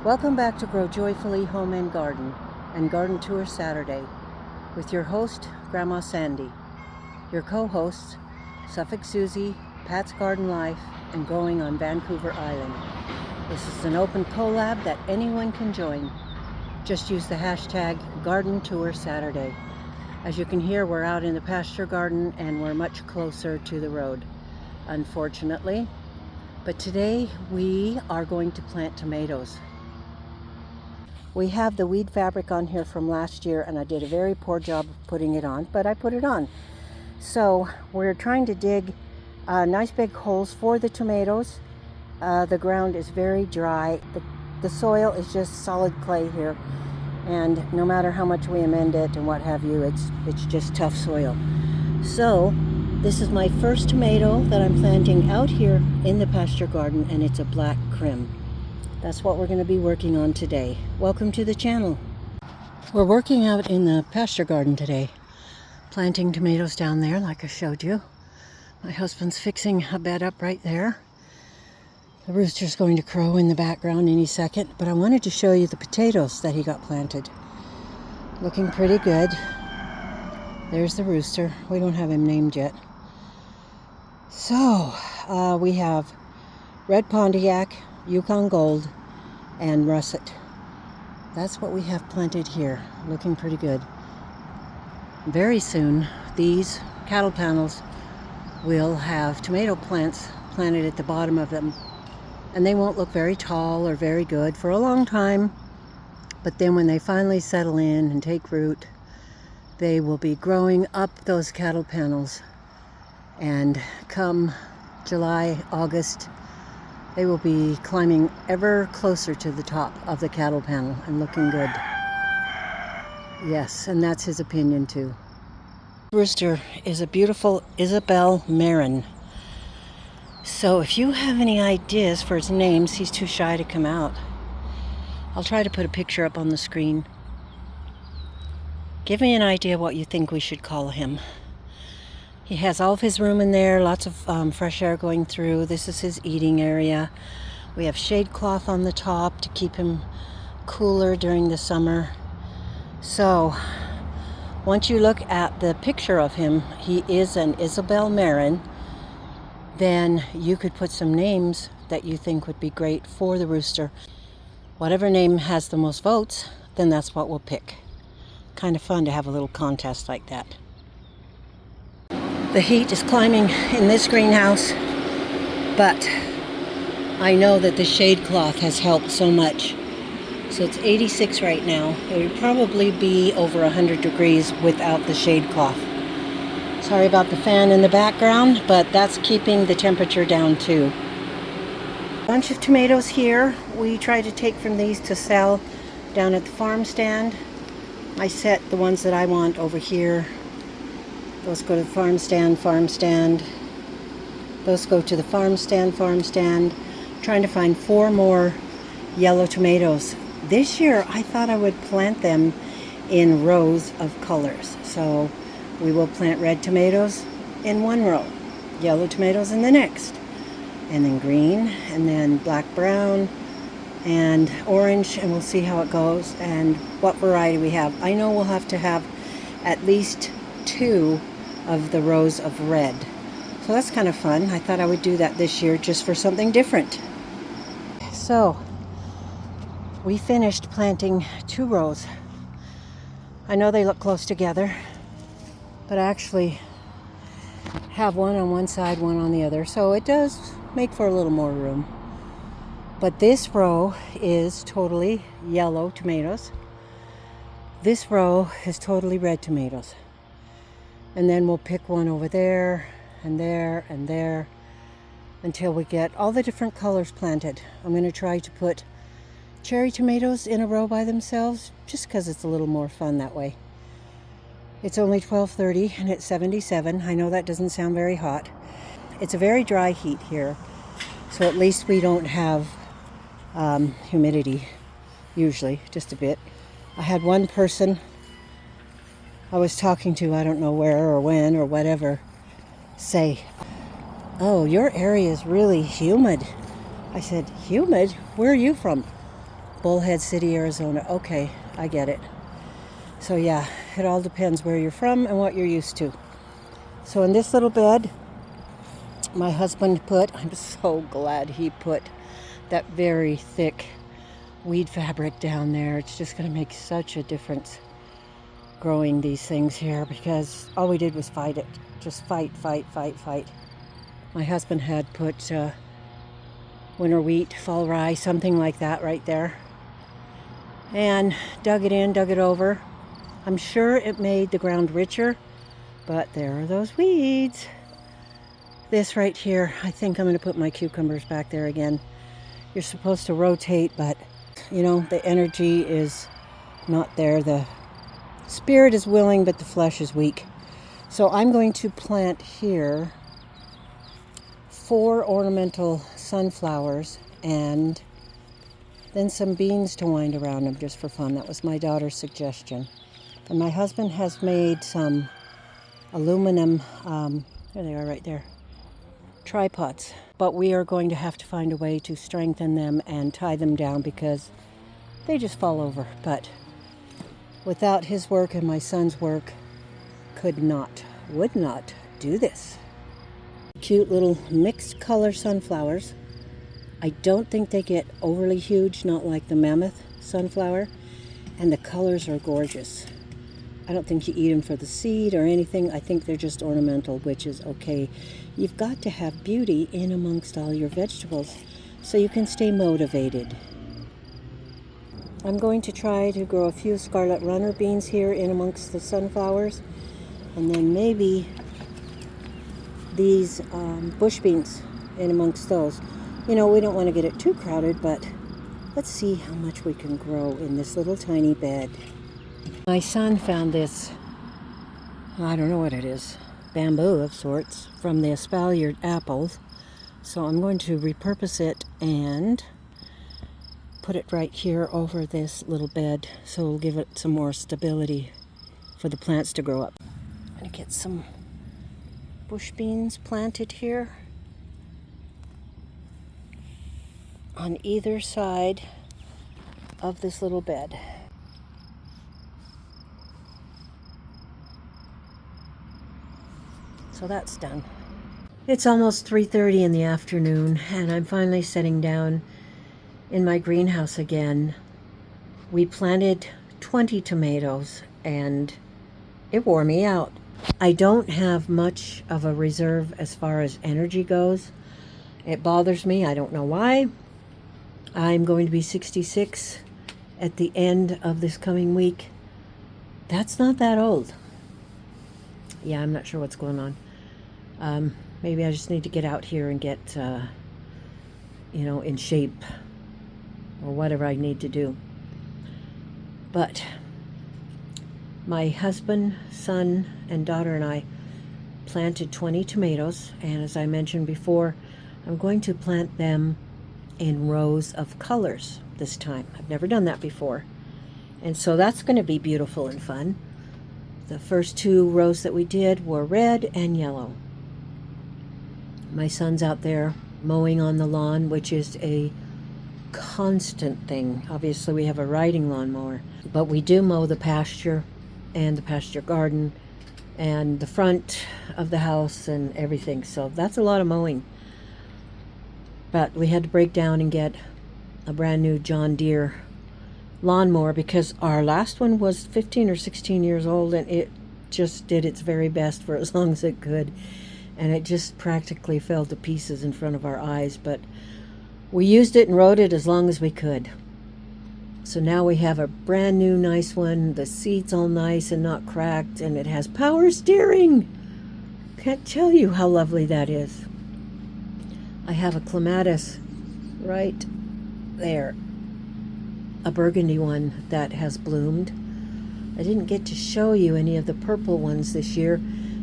Welcome back to Grow Joyfully Home and Garden and Garden Tour Saturday with your host, Grandma Sandy. Your co-hosts, Suffolk Susie, Pat's Garden Life, and Growing on Vancouver Island. This is an open collab that anyone can join. Just use the hashtag Garden Tour Saturday. As you can hear, we're out in the pasture garden and we're much closer to the road, unfortunately. But today we are going to plant tomatoes. We have the weed fabric on here from last year, and I did a very poor job of putting it on, but I put it on. So we're trying to dig nice big holes for the tomatoes. The ground is very dry. The soil is just solid clay here, and no matter how much we amend it and what have you, it's just tough soil. So this is my first tomato that I'm planting out here in the pasture garden, and it's a black crim. That's what we're going to be working on today. Welcome to the channel. We're working out in the pasture garden today, planting tomatoes down there like I showed you. My husband's fixing a bed up right there. The rooster's going to crow in the background any second, but I wanted to show you the potatoes that he got planted. Looking pretty good. There's the rooster. We don't have him named yet. So we have red Pontiac, Yukon Gold, and Russet. That's what we have planted here. Looking pretty good. Very soon, these cattle panels will have tomato plants planted at the bottom of them. And they won't look very tall or very good for a long time. But then when they finally settle in and take root, they will be growing up those cattle panels. And come July, August, they will be climbing ever closer to the top of the cattle panel and looking good. Yes, and that's his opinion too. Rooster is a beautiful Isabel Marin. So if you have any ideas for his names, he's too shy to come out. I'll try to put a picture up on the screen. Give me an idea what you think we should call him. He has all of his room in there, lots of fresh air going through. This is his eating area. We have shade cloth on the top to keep him cooler during the summer. So once you look at the picture of him, he is an Isabel Marin. Then you could put some names that you think would be great for the rooster. Whatever name has the most votes, then that's what we'll pick. Kind of fun to have a little contest like that. The heat is climbing in this greenhouse, but I know that the shade cloth has helped so much. So it's 86 right now. It would probably be over 100 degrees without the shade cloth. Sorry about the fan in the background, but that's keeping the temperature down too. Bunch of tomatoes here. We try to take from these to sell down at the farm stand. I set the ones that I want over here. Those go to the farm stand. Those go to the farm stand. Trying to find 4 more yellow tomatoes. This year I thought I would plant them in rows of colors. So we will plant red tomatoes in one row, yellow tomatoes in the next, and then green, and then black brown, and orange, and we'll see how it goes and what variety we have. I know we'll have to have at least 2 of the rows of red. So that's kind of fun. I thought I would do that this year just for something different. So we finished planting 2 rows. I know they look close together, but I actually have one on one side, one on the other. So it does make for a little more room. But this row is totally yellow tomatoes. This row is totally red tomatoes. And then we'll pick one over there and there and there until we get all the different colors planted. I'm going to try to put cherry tomatoes in a row by themselves just because it's a little more fun that way. It's only 12:30 and it's 77. I know that doesn't sound very hot. It's a very dry heat here, so at least we don't have humidity, usually, just a bit. I had one person I was talking to, I don't know where or when or whatever, say, "Oh, your area is really humid." I said, "Humid? Where are you from?" Bullhead City, Arizona. Okay, I get it. So yeah, it all depends where you're from and what you're used to. So in this little bed, my husband put, I'm so glad he put that very thick weed fabric down there. It's just going to make such a difference growing these things here, because all we did was fight it. Just fight. My husband had put winter wheat, fall rye, something like that right there. And dug it in, dug it over. I'm sure it made the ground richer, but there are those weeds. This right here, I think I'm going to put my cucumbers back there again. You're supposed to rotate, but you know, the energy is not there. The spirit is willing, but the flesh is weak. So I'm going to plant here 4 ornamental sunflowers and then some beans to wind around them just for fun. That was my daughter's suggestion. And my husband has made some aluminum, there they are right there, tripods. But we are going to have to find a way to strengthen them and tie them down because they just fall over. But without his work and my son's work, would not do this. Cute little mixed color sunflowers. I don't think they get overly huge, not like the mammoth sunflower. And the colors are gorgeous. I don't think you eat them for the seed or anything. I think they're just ornamental, which is okay. You've got to have beauty in amongst all your vegetables so you can stay motivated. I'm going to try to grow a few scarlet runner beans here in amongst the sunflowers, and then maybe these bush beans in amongst those. You know, we don't want to get it too crowded, but let's see how much we can grow in this little tiny bed. My son found this, I don't know what it is, bamboo of sorts, from the espalier apples. So I'm going to repurpose it and put it right here over this little bed, so it'll give it some more stability for the plants to grow up. I'm going to get some bush beans planted here on either side of this little bed. So that's done. It's almost 3:30 in the afternoon, and I'm finally sitting down in my greenhouse again. We planted 20 tomatoes, and it wore me out. I don't have much of a reserve as far as energy goes. It bothers me. I don't know why. I'm going to be 66 at the end of this coming week. That's not that old. Yeah, I'm not sure what's going on. Maybe I just need to get out here and get, in shape or whatever I need to do. But my husband, son, and daughter and I planted 20 tomatoes, and as I mentioned before, I'm going to plant them in rows of colors this time. I've never done that before, and so that's going to be beautiful and fun. The first 2 rows that we did were red and yellow. My son's out there mowing on the lawn, which is a constant thing. Obviously we have a riding lawnmower, but we do mow the pasture and the pasture garden and the front of the house and everything. So that's a lot of mowing. But we had to break down and get a brand new John Deere lawnmower because our last one was 15 or 16 years old, and it just did its very best for as long as it could, and it just practically fell to pieces in front of our eyes. But we used it and rode it as long as we could. So now we have a brand new nice one. The seat's all nice and not cracked, and it has power steering. Can't tell you how lovely that is. I have a clematis right there, a burgundy one that has bloomed. I didn't get to show you any of the purple ones this year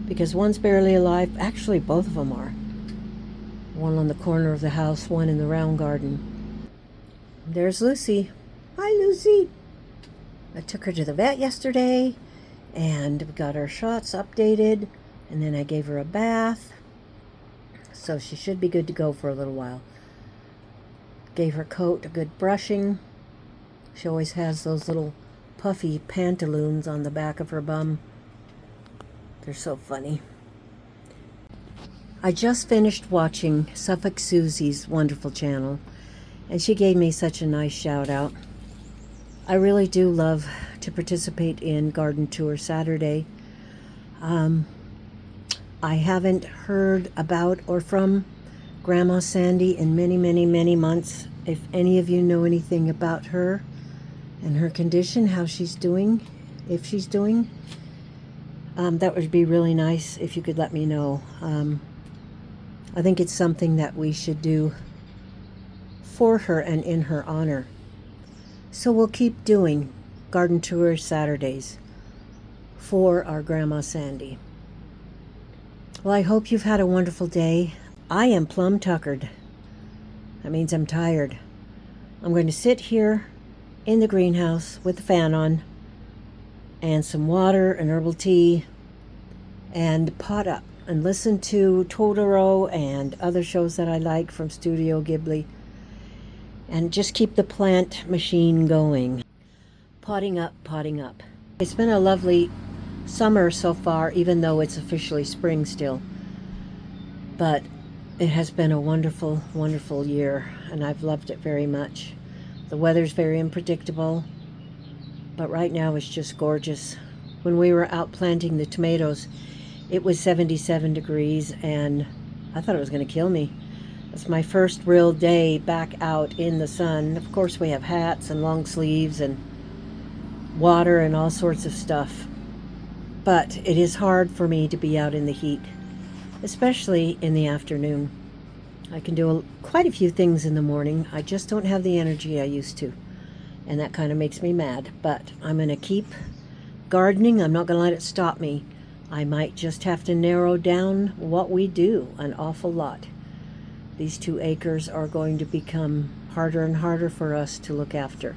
because one's barely alive. Actually, both of them are. One on the corner of the house, one in the round garden. There's Lucy. Hi, Lucy. I took her to the vet yesterday, and we got her shots updated, and then I gave her a bath. So she should be good to go for a little while. Gave her coat a good brushing. She always has those little puffy pantaloons on the back of her bum. They're so funny. I just finished watching Suffolk Susie's wonderful channel, and she gave me such a nice shout out. I really do love to participate in Garden Tour Saturday. I haven't heard about or from Grandma Sandy in many, many, many months. If any of you know anything about her and her condition, how she's doing, if she's doing, that would be really nice if you could let me know. I think it's something that we should do for her and in her honor. So we'll keep doing Garden Tour Saturdays for our Grandma Sandy. Well, I hope you've had a wonderful day. I am plumb tuckered. That means I'm tired. I'm going to sit here in the greenhouse with the fan on and some water and herbal tea and pot up and listen to Totoro and other shows that I like from Studio Ghibli and just keep the plant machine going. Potting up, potting up. It's been a lovely summer so far, even though it's officially spring still. But it has been a wonderful, wonderful year, and I've loved it very much. The weather's very unpredictable, but right now it's just gorgeous. When we were out planting the tomatoes, it was 77 degrees, and I thought it was going to kill me. It's my first real day back out in the sun. Of course, we have hats and long sleeves and water and all sorts of stuff. But it is hard for me to be out in the heat, especially in the afternoon. I can do quite a few things in the morning. I just don't have the energy I used to, and that kind of makes me mad. But I'm going to keep gardening. I'm not going to let it stop me. I might just have to narrow down what we do an awful lot. These 2 acres are going to become harder and harder for us to look after.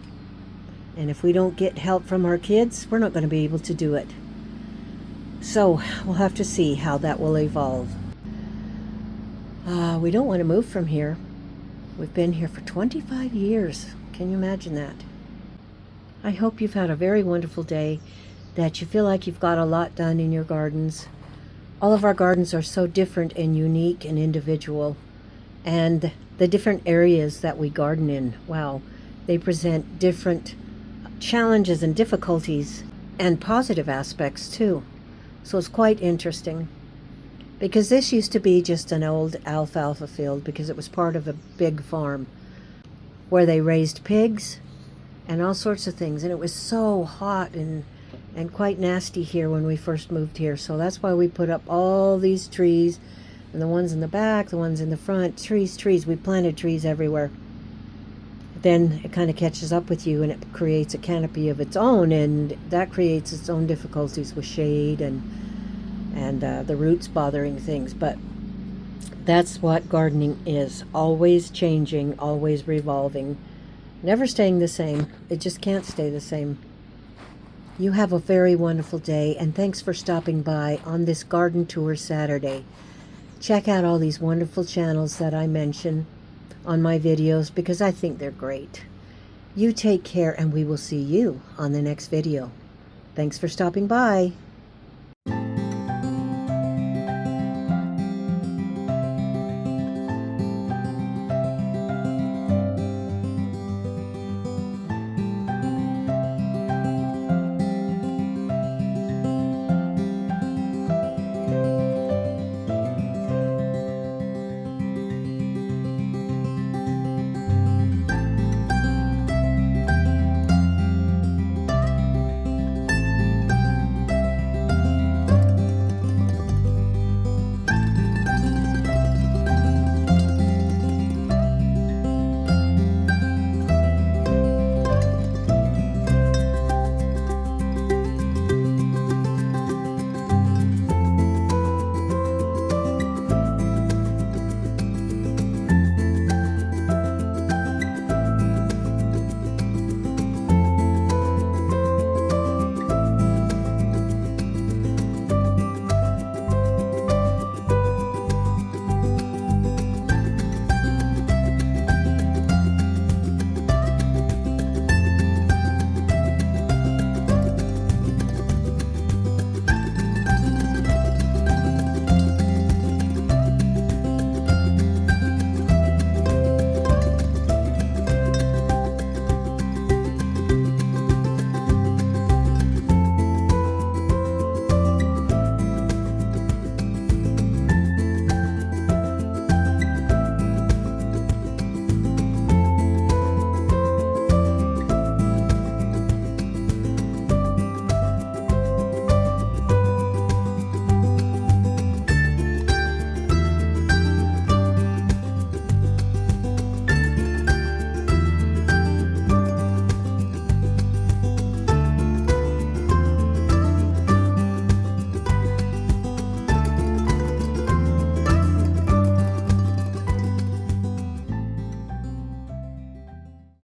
And if we don't get help from our kids, we're not going to be able to do it. So we'll have to see how that will evolve. We don't want to move from here. We've been here for 25 years. Can you imagine that? I hope you've had a very wonderful day, that you feel like you've got a lot done in your gardens. All of our gardens are so different and unique and individual. And the different areas that we garden in, wow, they present different challenges and difficulties and positive aspects too. So it's quite interesting, because this used to be just an old alfalfa field because it was part of a big farm where they raised pigs and all sorts of things. And it was so hot and quite nasty here when we first moved here. So that's why we put up all these trees, and the ones in the back, the ones in the front, trees. We planted trees everywhere. Then it kind of catches up with you and it creates a canopy of its own, and that creates its own difficulties with shade and the roots bothering things. But that's what gardening is. Always changing, always revolving, never staying the same. It just can't stay the same. You have a very wonderful day, and thanks for stopping by on this Garden Tour Saturday. Check out all these wonderful channels that I mention on my videos because I think they're great. You take care, and we will see you on the next video. Thanks for stopping by.